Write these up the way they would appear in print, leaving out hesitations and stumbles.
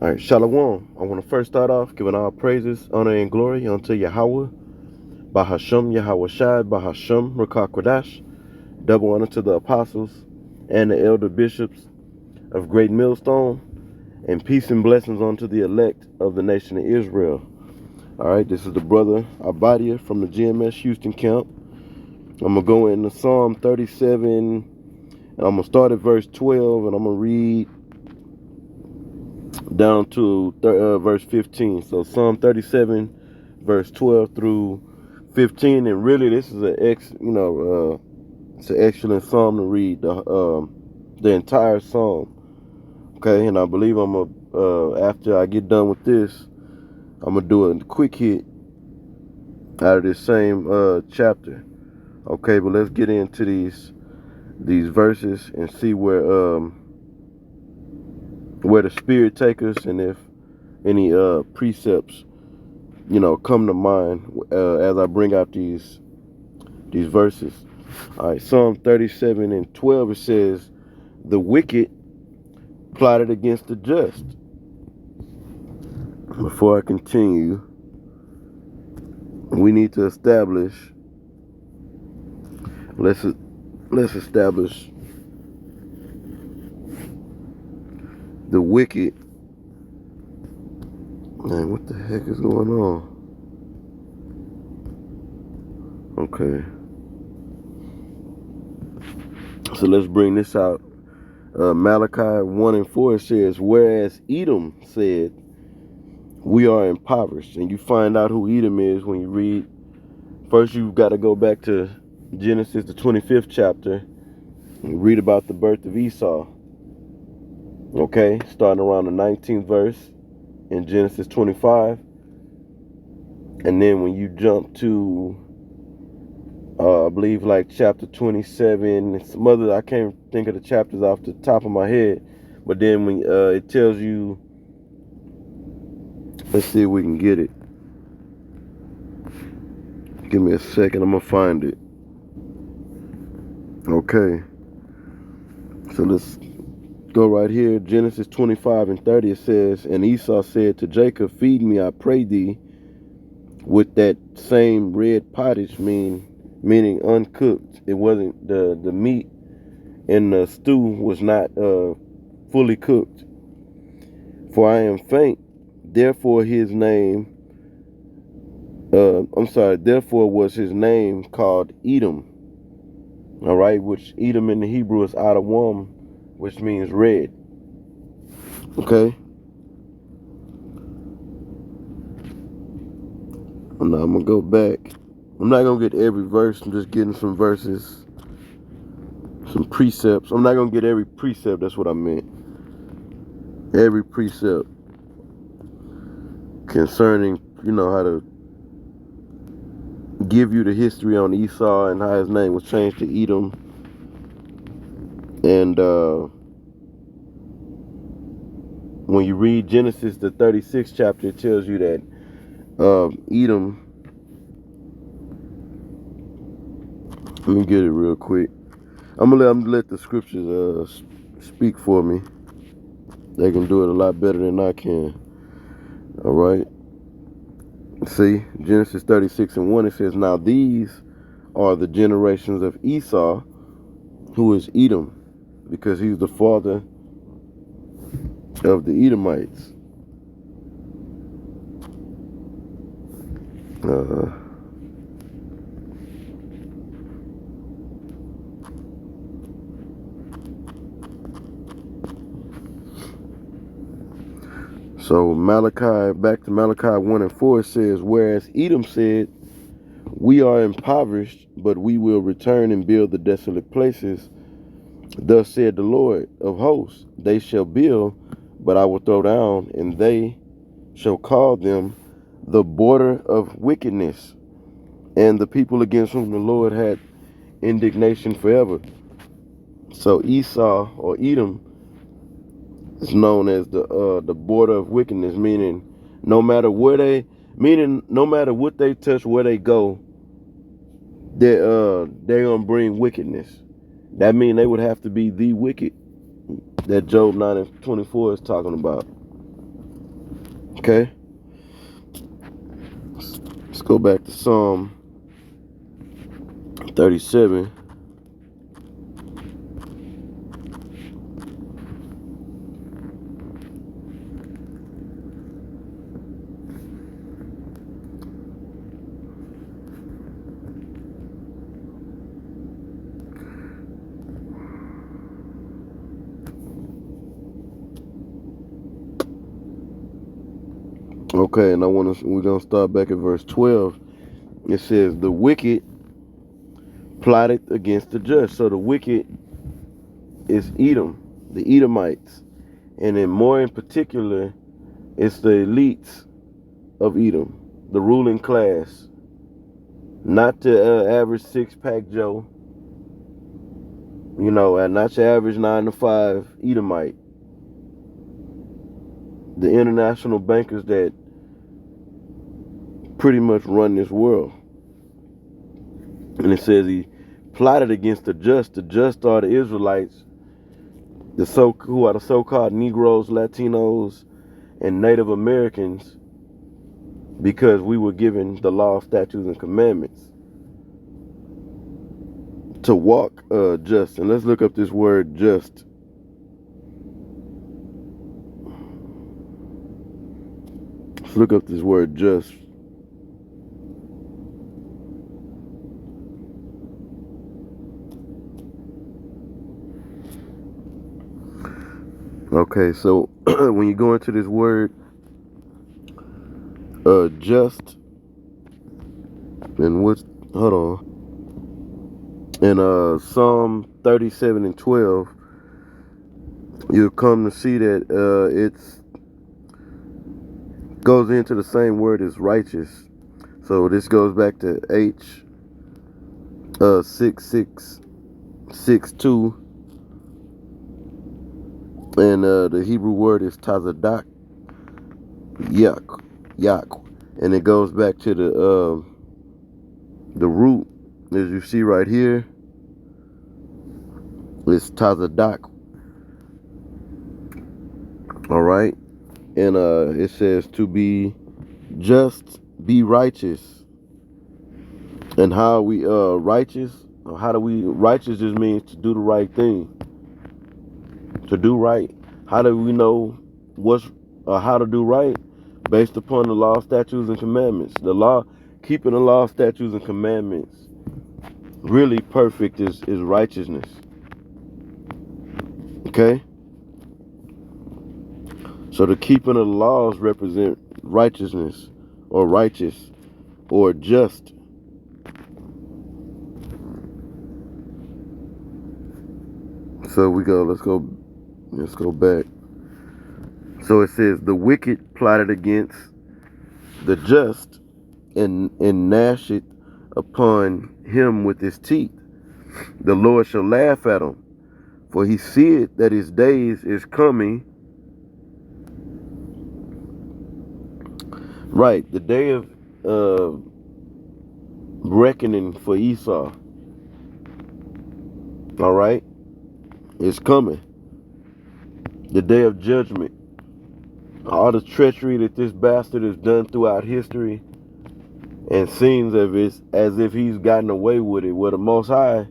All right, Shalom. I want to first start off giving all praises, honor, and glory unto Yahweh, Bahasham Yahweh Shai, Bahasham Rakah Kodash. Double honor to the apostles and the elder bishops of Great Millstone, and peace and blessings unto the elect of the nation of Israel. All right, this is the brother Abadia from the GMS Houston camp. I'm going to go into Psalm 37, and I'm going to start at verse 12, and I'm going to read down to verse 15. So Psalm 37, verse 12 through 15, and really this is it's an excellent psalm to read the entire psalm. Okay, and I believe after I get done with this, I'm gonna do a quick hit out of this same chapter. Okay, but let's get into these verses and see where the Spirit take us, and if any precepts come to mind as I bring out these verses. All right, Psalm 37 and 12, it says, "The wicked plotted against the just." Before I continue, we need to establish. Let's establish the wicked. Man, what the heck is going on? Okay. So let's bring this out. Malachi 1 and 4 says, "Whereas Edom said, we are impoverished." And you find out who Edom is when you read. First, you've got to go back to Genesis, the 25th chapter, and read about the birth of Esau. Okay, starting around the 19th verse in Genesis 25. And then when you jump to I believe like chapter 27 and some other, I can't think of the chapters off the top of my head, but then when it tells you, let's see if we can get it. Give me a second, I'm gonna find it. Okay, so let's go right here. Genesis 25 and 30, it says, "And Esau said to Jacob, Feed me, I pray thee, with that same red pottage," meaning uncooked. It wasn't the meat in the stew was not fully cooked. "For I am faint, therefore his name therefore was his name called Edom." All right, which Edom in the Hebrew is Adawam, which means red. Okay. Now I'm gonna go back. I'm not gonna get every verse. I'm just getting some verses, some precepts. I'm not gonna get every precept. That's what I meant. Every precept concerning, how to give you the history on Esau and how his name was changed to Edom. And when you read Genesis, the 36th chapter, it tells you that Edom. Let me get it real quick. I'm gonna let the scriptures speak for me. They can do it a lot better than I can. All right. See, Genesis 36 and 1, it says, "Now these are the generations of Esau, who is Edom, because he's the father of the Edomites." So back to Malachi 1 and 4, it says, "Whereas Edom said, we are impoverished, but we will return and build the desolate places. Thus said the Lord of hosts, they shall build, but I will throw down, and they shall call them the border of wickedness, and the people against whom the Lord had indignation forever." So Esau or Edom is known as the border of wickedness, meaning no matter what they touch, where they go, they're gonna bring wickedness. That means they would have to be the wicked that Job 9 and 24 is talking about. Okay, let's go back to Psalm 37. Okay, and we're gonna start back at verse 12. It says, "The wicked plotted against the just." So the wicked is Edom, the Edomites, and then more in particular, it's the elites of Edom, the ruling class, not the average six-pack Joe, and not your average 9 to 5 Edomite, the international bankers that pretty much run this world. And it says he plotted against the just. The just are the Israelites, who are the so-called Negroes, Latinos, and Native Americans, because we were given the law, statutes, and commandments to walk just. And let's look up this word just. Let's look up this word just. Okay, so when you go into this word just, and hold on, in Psalm 37 and 12, you'll come to see that it's goes into the same word as righteous. So this goes back to H 6662, and the Hebrew word is tazadak, yak, and it goes back to the root, as you see right here. It's tazadak. All right, and it says to be just, be righteous. And how are we righteous? How do we righteous? Just means to do the right thing, to do right. How do we know how to do right? Based upon the law, statutes, and commandments. The law, keeping the law, statutes, and commandments, really perfect is righteousness. Okay. So the keeping of the laws represent righteousness, or righteous, or just. So let's go back. So it says, the wicked plotted against the just, and gnasheth upon him with his teeth. The Lord shall laugh at him, for he seeth that his days is coming. Right, the day of reckoning for Esau. All right, is coming. The day of judgment. All the treachery that this bastard has done throughout history, and seems as if he's gotten away with it. Well, the Most High,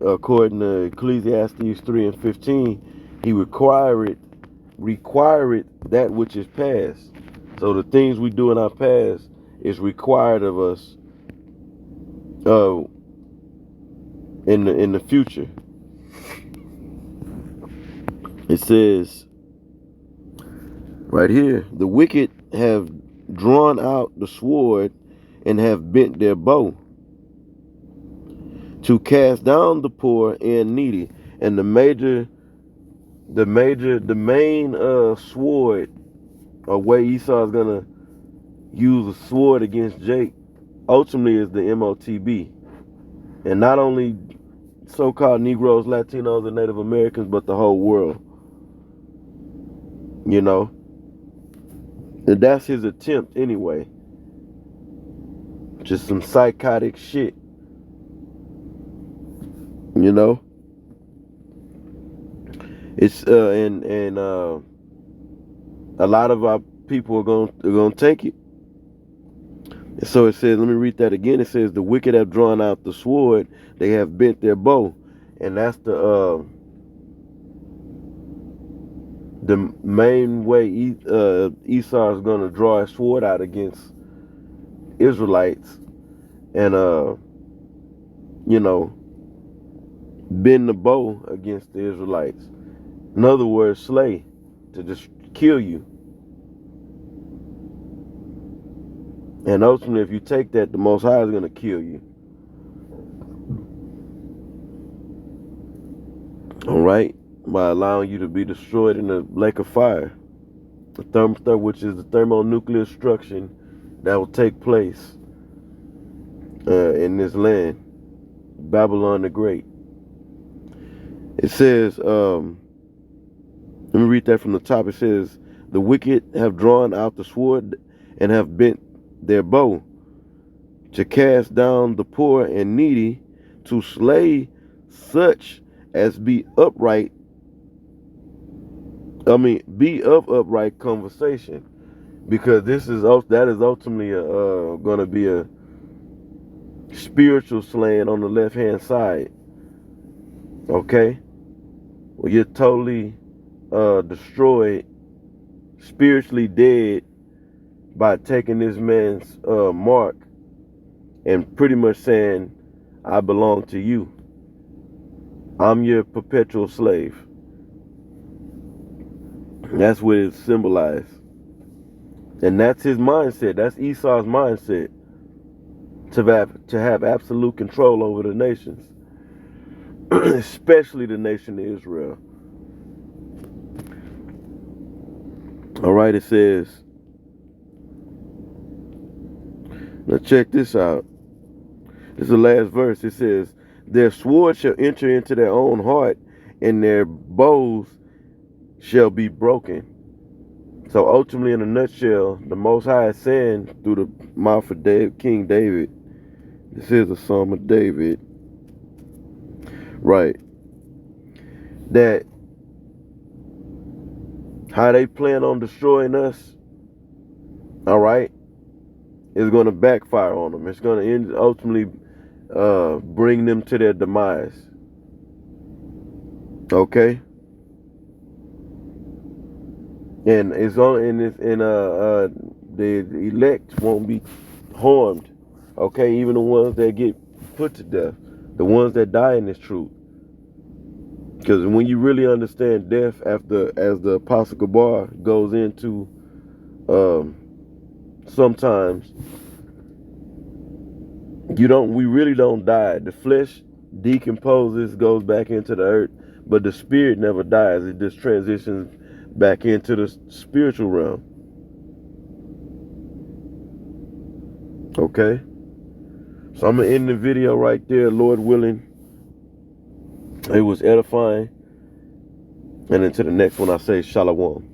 according to Ecclesiastes 3 and 15, he required that which is past. So the things we do in our past is required of us in the future. It says right here, the wicked have drawn out the sword and have bent their bow to cast down the poor and needy. And the main sword, or way Esau is gonna use a sword against Jake, ultimately is the MOTB, and not only so-called Negroes, Latinos, and Native Americans, but the whole world. And that's his attempt anyway. Just some psychotic shit. It's and a lot of our people are going to take it. And so it says, let me read that again. It says, the wicked have drawn out the sword, they have bent their bow. And that's the main way Esau is going to draw his sword out against Israelites and bend the bow against the Israelites. In other words, slay, to just kill you. And ultimately, if you take that, the Most High is going to kill you. All right, by allowing you to be destroyed in the lake of fire, which is the thermonuclear destruction that will take place in this land, Babylon the Great. It says, let me read that from the top. It says, the wicked have drawn out the sword and have bent their bow to cast down the poor and needy, to slay such as be upright. Be of upright conversation, because that is ultimately going to be a spiritual slaying on the left hand side. Okay, well, you're totally destroyed, spiritually dead, by taking this man's mark and pretty much saying, I belong to you. I'm your perpetual slave. That's what it symbolized. And that's his mindset. That's Esau's mindset. To have absolute control over the nations. Especially the nation of Israel. Alright, it says, now check this out. This is the last verse. It says, their sword shall enter into their own heart, and their bows shall be broken. So ultimately, in a nutshell, the Most High is saying through the mouth of King David, this is a Psalm of David, right, that how they plan on destroying us, all right, is going to backfire on them. It's going to ultimately bring them to their demise. Okay, and the elect won't be harmed. Okay, even the ones that get put to death, the ones that die in this truth. Because when you really understand death, as the Apostle Gabar goes into, sometimes we really don't die. The flesh decomposes, goes back into the earth, but the spirit never dies. It just transitions back into the spiritual realm. Okay, so I'm gonna end the video right there, Lord willing. It was edifying. And until the next one, I say shalom.